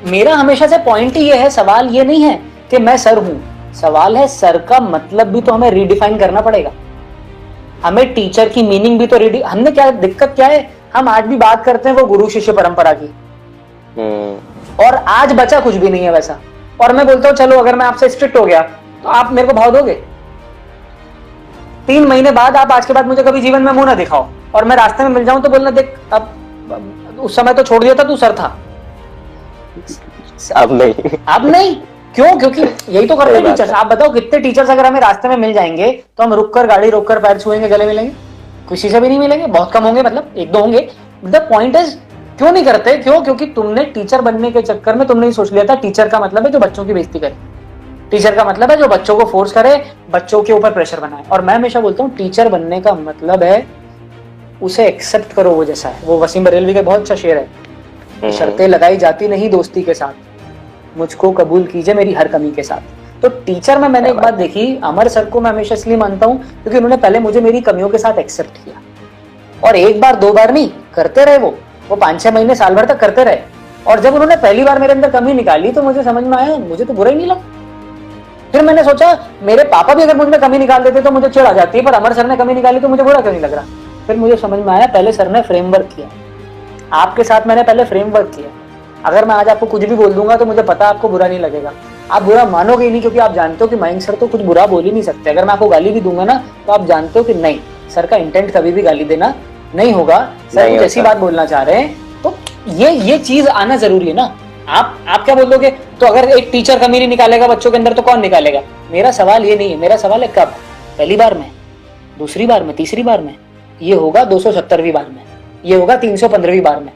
मेरा हमेशा से पॉइंट ही ये है, सवाल ये नहीं है कि मैं सर हूं, सवाल है सर का मतलब भी तो हमें रीडिफाइन करना पड़ेगा। हमें टीचर की मीनिंग भी तो हमने क्या दिक्कत क्या है, हम आज भी बात करते हैं वो गुरु शिष्य परंपरा की, और आज बचा कुछ भी नहीं है वैसा। और मैं बोलता हूं चलो अगर मैं आपसे स्ट्रिक्ट हो गया तो आप मेरे को भाव दोगे? 3 महीने बाद आप आज के बाद मुझे कभी जीवन में मुंह ना दिखाओ, और मैं रास्ते में मिल जाऊं तो बोलना देख अब उस समय तो छोड़ दिया था, तू सर था। अब नहीं, अब नहीं क्यों? क्योंकि यही तो करते हैं टीचर्स। आप बताओ कितने टीचर्स अगर हमें रास्ते में मिल जाएंगे तो हम रुककर गाड़ी रोककर पैर छुएंगे, गले मिलेंगे? किसी से भी नहीं मिलेंगे, बहुत कम होंगे, मतलब 1-2 होंगे। द पॉइंट इज क्यों नहीं करते? क्यों? क्योंकि तुमने टीचर बनने के चक्कर में तुमने ही सोच लिया था टीचर का मतलब है जो बच्चों की बेइज्जती करे, टीचर का मतलब है जो बच्चों को फोर्स करे, बच्चों के ऊपर प्रेशर बनाए। और मैं हमेशा बोलता हूँ टीचर बनने का मतलब है उसे एक्सेप्ट करो वो जैसा है। वो वसीम बरेलवी का बहुत अच्छा शेर है, शर्तें लगाई जाती नहीं दोस्ती के साथ, मुझको कबूल कीजिए मेरी हर कमी के साथ। तो टीचर में मैंने एक बात देखी, अमर सर को मैं हमेशा इसलिए मानता हूं क्योंकि उन्होंने पहले मुझे मेरी कमियों के साथ एक्सेप्ट किया, और 1 बार 2 बार नहीं, करते रहे वो 5-6 महीने साल भर तक करते रहे। और जब उन्होंने पहली बार मेरे अंदर कमी निकाली तो मुझे समझ में आया मुझे तो बुरा ही नहीं लगा। फिर मैंने सोचा मेरे पापा भी अगर मुझ में कमी निकाल देते तो मुझे चिढ़ आ जाती है, पर अमर सर ने कमी निकाली तो मुझे बुरा क्यों नहीं लग रहा। फिर मुझे समझ में आया पहले सर ने फ्रेमवर्क किया, आपके साथ मैंने पहले फ्रेमवर्क किया। अगर मैं आज आपको कुछ भी बोल दूंगा तो मुझे पता आपको बुरा नहीं लगेगा, आप बुरा मानोगे ही नहीं, क्योंकि आप जानते हो कि मयंक सर तो कुछ बुरा बोल ही नहीं सकते। अगर मैं आपको गाली भी दूंगा ना तो आप जानते हो कि नहीं, सर का इंटेंट कभी भी गाली देना नहीं होगा, सर कुछ ऐसी बात बोलना चाह रहे हैं। तो ये चीज आना जरूरी है ना। आप क्या बोलोगे? तो अगर एक टीचर कमी नहीं निकालेगा बच्चों के अंदर तो कौन निकालेगा? मेरा सवाल ये नहीं है, मेरा सवाल है कब? पहली बार में, दूसरी बार में, तीसरी बार में? ये होगा 270वीं बार में, ये होगा 315वीं बार में।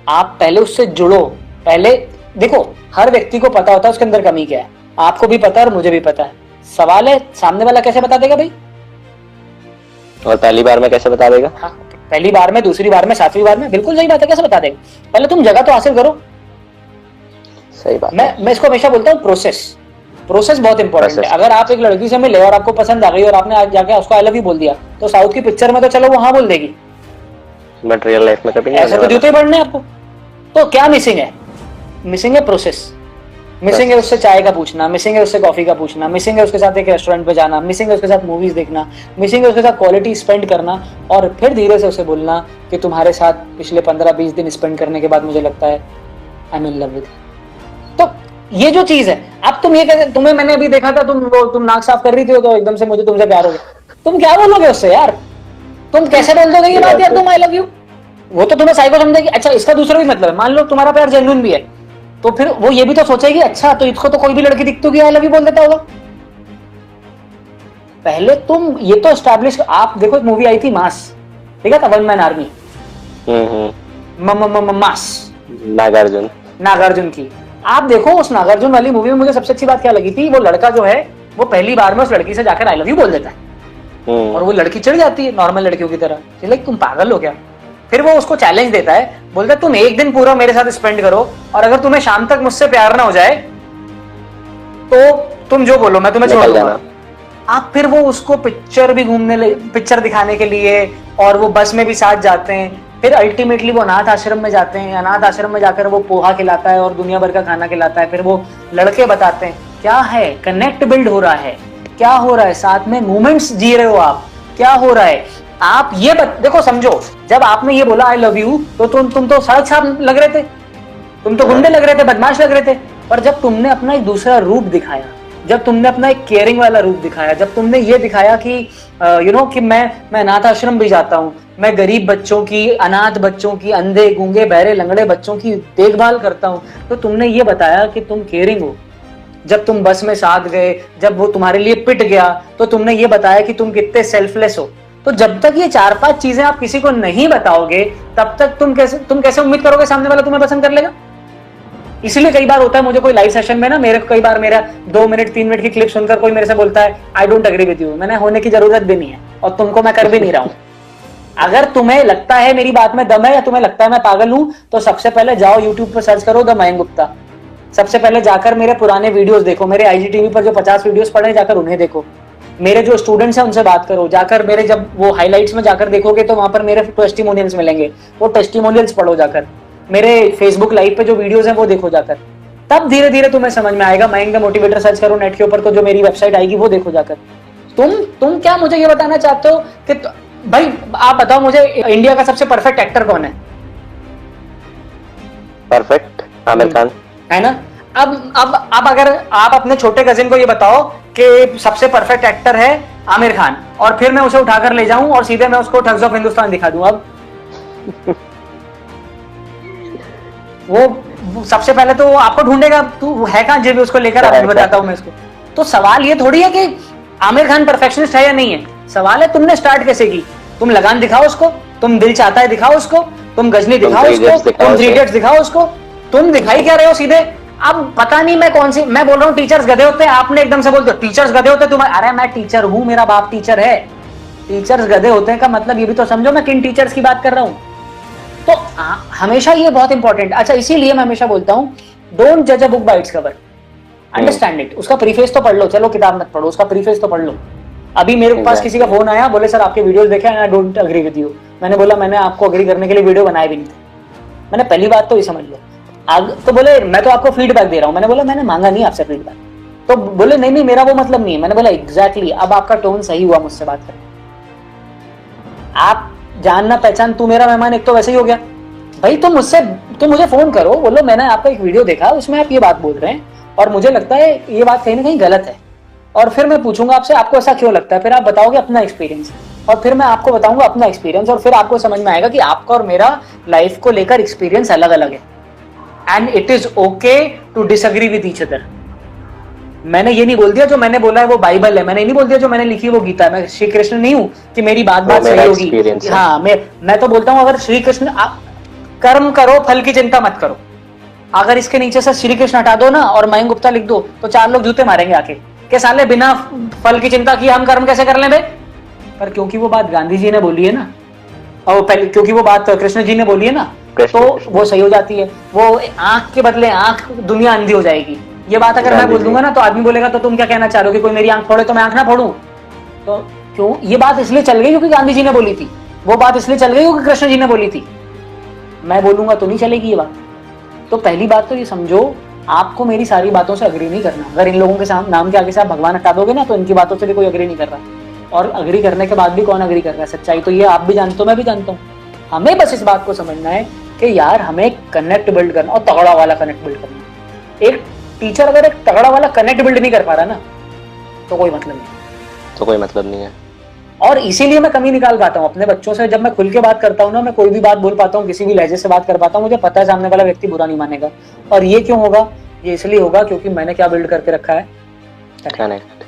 आप पहले उससे जुड़ो। पहले देखो, हर व्यक्ति को पता होता है उसके अंदर कमी क्या है, आपको भी पता है और मुझे भी पता है। सवाल है सामने वाला कैसे बता देगा भाई? और पहली बार में कैसे बता देगा? हाँ, पहली बार में, दूसरी बार में, 7वीं बार में, बिल्कुल सही बात है, कैसे बता देगा? पहले तुम जगह तो हासिल करो। सही बात। मैं इसको हमेशा बोलता हूँ प्रोसेस बहुत इंपॉर्टेंट है। अगर आप एक लड़की से मिले और आपको पसंद आ गई और आपने आज जाके उसको आई लव यू बोल दिया तो साउथ की पिक्चर में तो चलो वो हाँ बोल देगी, बट रियल लाइफ में कभी नहीं। ऐसे तो जूते पड़ने आपको। तो क्या मिसिंग है? मिसिंग है प्रोसेस, मिसिंग है उससे चाय का पूछना, मिसिंग है उससे कॉफी का पूछना, मिसिंग है उसके साथ एक रेस्टोरेंट पे जाना, मिसिंग है उसके साथ मूवीज देखना, मिसिंग है उसके साथ क्वालिटी स्पेंड करना, और फिर धीरे से उसे बोलना कि तुम्हारे साथ पिछले 15-20 दिन स्पेंड करने के बाद मुझे लगता है I am in love with. तो ये जो चीज है, अब तुम ये कहते, तुम्हें मैंने अभी देखा था तुम नाक साफ कर रही थी तो एकदम से मुझे तुमसे प्यार हो गया, तुम क्या बोलोगे उससे यार? तुम कैसे बोल दोगे ये बात यार, तुम आई लव यू? वो तो तुम्हें साइको समझेगी। अच्छा, इसका दूसरा भी मतलब है, मान लो तुम्हारा प्यार जेन्युइन भी है तो फिर वो ये भी तो सोचेगी अच्छा तो इसको तो कोई भी लड़की दिखती होगी आई लव यू बोल देता होगा। पहले तुम ये तो एस्टैब्लिश। आप देखो एक मूवी आई थी मास, ठीक है था, वन मैन आर्मी, मास, नागार्जुन की। आप देखो उस नागार्जुन वाली मूवी में मुझे सबसे अच्छी बात क्या लगी थी, वो लड़का जो है वो पहली बार में उस लड़की से जाकर आई लव यू बोल देता है और वो लड़की चिढ़ जाती है नॉर्मल लड़कियों की तरह, लाइक तुम पागल हो क्या? फिर वो उसको चैलेंज देता है, बोलता है तुम एक दिन पूरा मेरे साथ स्पेंड करो और अगर तुम्हें शाम तक मुझसे प्यार ना हो जाए तो तुम जो बोलो मैं तुम्हें छोड़ दूंगा। आप फिर वो उसको पिक्चर दिखाने के लिए और वो बस में भी साथ जाते हैं। फिर अल्टीमेटली वो अनाथ आश्रम में जाते हैं, अनाथ आश्रम में जाकर वो पोहा खिलाता है और दुनिया भर का खाना खिलाता है। फिर वो लड़के बताते हैं क्या है, कनेक्ट बिल्ड हो रहा है, क्या हो रहा है, साथ में मोमेंट्स जी रहे हो आप, क्या हो रहा है। आप ये देखो, समझो, जब आपने ये बोला आई लव यू तो तुम तो सड़क साहब लग रहे थे, तुम तो गुंडे लग रहे थे, बदमाश लग रहे थे। पर जब तुमने अपना एक दूसरा रूप दिखाया, जब तुमने अपना एक केयरिंग वाला रूप दिखाया, जब तुमने ये दिखाया कि कि मैं अनाथ आश्रम भी जाता हूँ, मैं गरीब बच्चों की, अनाथ बच्चों की, अंधे गूंगे बहरे लंगड़े बच्चों की देखभाल करता हूँ, तो तुमने ये बताया कि तुम केयरिंग हो। जब तुम बस में साथ गए, जब वो तुम्हारे लिए पिट गया तो तुमने ये बताया कि तुम कितने सेल्फलेस हो। तो जब तक ये 4-5 चीजें आप किसी को नहीं बताओगे तब तक तुम कैसे उम्मीद करोगे सामने वाला तुम्हें पसंद कर लेगा? इसलिए कई बार होता है मुझे कोई लाइव सेशन में ना, कई बार मेरा 2 मिनट 3 मिनट की क्लिप सुनकर कोई मेरे से बोलता है I don't agree with you. मैंने होने की जरूरत भी नहीं है और तुमको मैं कर भी नहीं रहा हूं। अगर तुम्हें लगता है मेरी बात में दम है या तुम्हें लगता है मैं पागल हूं तो सबसे पहले जाओ यूट्यूब पर सर्च करो द मयंक गुप्ता। सबसे पहले जाकर मेरे पुराने वीडियोस देखो, मेरे आईजीटीवी पर जो 50 वीडियोस पड़े जाकर उन्हें देखो, मेरे जो स्टूडेंट्स हैं उनसे बात करो, जाकर मेरे जब वो हाइलाइट्स में जाकर देखोगे तो वहां पर मेरे टेस्टिमोनियल्स मिलेंगे, वो टेस्टिमोनियल्स पढ़ो जाकर। मेरे फेसबुक लाइव पे जो वीडियोस हैं वो देखो जाकर, तब धीरे धीरे तुम्हें समझ में आएगा। मयंक द मोटिवेटर सर्च करो नेट के ऊपर तो जो मेरी वेबसाइट आएगी वो देखो जाकर। तुम क्या मुझे ये बताना चाहते हो कि भाई आप बताओ मुझे इंडिया का सबसे परफेक्ट एक्टर कौन है? परफेक्ट आमिर खान है ना। अब अगर आप अपने छोटे कजिन को ये बताओ कि सबसे परफेक्ट एक्टर है आमिर खान, और फिर मैं उसे उठाकर ले जाऊं और सीधे मैं उसको ठग्स ऑफ हिंदुस्तान दिखा दूं, अब वो सबसे पहले तो आपको ढूंढेगा, तू है कहां जब उसको लेकर आप बताता हूं मैं इसको। तो सवाल ये थोड़ी है कि आमिर खान परफेक्शनिस्ट है या नहीं है, सवाल है तुमने स्टार्ट कैसे की। तुम लगान दिखाओ उसको, तुम दिल चाहता है दिखाओ उसको, तुम गजनी दिखाओ उसको, तुम थ्री इडियट्स दिखाओ उसको, तुम दिखाई क्या रहे हो सीधे। अब पता नहीं मैं कौन सी, मैं बोल रहा हूँ टीचर्स गधे होते हैं, आपने एकदम से बोल दो टीचर्स गधे होते हैं तुम्हारे। अरे मैं टीचर हूँ, मेरा बाप टीचर है। टीचर्स गधे होते हैं का मतलब ये भी तो समझो मैं किन टीचर्स की बात कर रहा हूँ। तो हमेशा ये बहुत इंपॉर्टेंट। अच्छा, इसीलिए मैं हमेशा बोलता हूँ डोंट जज a book by its cover, understand it. उसका प्रीफेस तो पढ़ लो, चलो किताब मत पढ़ो, उसका प्रीफेस तो पढ़ लो। अभी मेरे पास किसी का फोन आया, बोले सर आपके वीडियोस देखे I don't agree with you. मैंने बोला मैंने आपको अग्री करने के लिए वीडियो बनाए भी नहीं थे। मैंने पहली बात तो ये समझ लो। तो बोले मैं तो आपको फीडबैक दे रहा हूँ। मैंने बोला मैंने मांगा नहीं आपसे फीडबैक। तो बोले नहीं मेरा वो मतलब नहीं है। मैंने बोला एग्जैक्टली, अब आपका टोन सही हुआ मुझसे बात करने। आप जानना पहचान, तू मेरा मेहमान एक तो वैसे ही हो गया भाई। तुम मुझे फोन करो, बोलो मैंने आपका एक वीडियो देखा, उसमें आप ये बात बोल रहे हैं और मुझे लगता है ये बात कहीं ना कहीं गलत है, और फिर मैं पूछूंगा आपसे आपको ऐसा क्यों लगता है, फिर आप बताओगे अपना एक्सपीरियंस, और फिर मैं आपको बताऊंगा अपना एक्सपीरियंस, और फिर आपको समझ में आएगा कि आपका और मेरा लाइफ को लेकर एक्सपीरियंस अलग अलग है। And it is okay to disagree with each other. मैंने ये नहीं बोल दिया जो मैंने बोला है वो बाइबल है, मैंने नहीं बोल दिया जो मैंने लिखी है वो गीता है। मैं श्री कृष्ण नहीं हूं कि मेरी बात सही होगी। हाँ, मैं तो बोलता हूं अगर श्री कृष्ण, कर्म करो फल की चिंता मत करो। अगर इसके नीचे से श्री कृष्ण हटा दो ना और मयंक गुप्ता लिख दो तो 4 लोग जूते मारेंगे आके के साले बिना फल की चिंता किए हम कर्म कैसे कर लें बे। पर क्योंकि वो बात गांधी जी ने बोली है ना, और क्योंकि वो बात कृष्ण जी ने बोली है ना, तो वो सही हो जाती है। वो आंख के बदले आंख, दुनिया अंधी हो जाएगी। ये बात अगर मैं बोल दूंगा ना तो आदमी बोलेगा तो तुम क्या कहना चाह रहे हो कि कोई मेरी आंख फोड़े तो मैं आंख ना फोड़ूं। तो क्यों ये बात इसलिए चल गई क्योंकि गांधी जी ने बोली थी, वो बात इसलिए चल गई क्योंकि कृष्ण जी ने बोली थी। मैं बोलूंगा तो नहीं चलेगी ये बात। तो पहली बात तो ये समझो, आपको मेरी सारी बातों से अग्री नहीं करना। अगर इन लोगों के नाम के आगे से आप भगवान हटा दोगे ना तो इनकी बातों से भी कोई अग्री नहीं कर रहा। और अग्री करने के बाद भी कौन अग्री कर रहा है, सच्चाई तो ये आप भी जानते हो मैं भी जानता हूँ। हमें बस इस बात को समझना है कि यार हमें कनेक्ट बिल्ड करना, और तगड़ा वाला कनेक्ट बिल्ड करना। एक टीचर अगर एक तगड़ा वाला कनेक्ट बिल्ड नहीं कर पा रहा ना तो कोई मतलब नहीं है। और इसीलिए मैं कमी निकाल पाता हूँ अपने बच्चों से। जब मैं खुल के बात करता हूँ ना, मैं कोई भी बात बोल पाता हूँ, किसी भी लहजे से बात कर पाता हूँ, मुझे पता है सामने वाला व्यक्ति बुरा नहीं मानेगा। और ये क्यों होगा? ये इसलिए होगा क्योंकि मैंने क्या बिल्ड करके रखा है, कनेक्ट।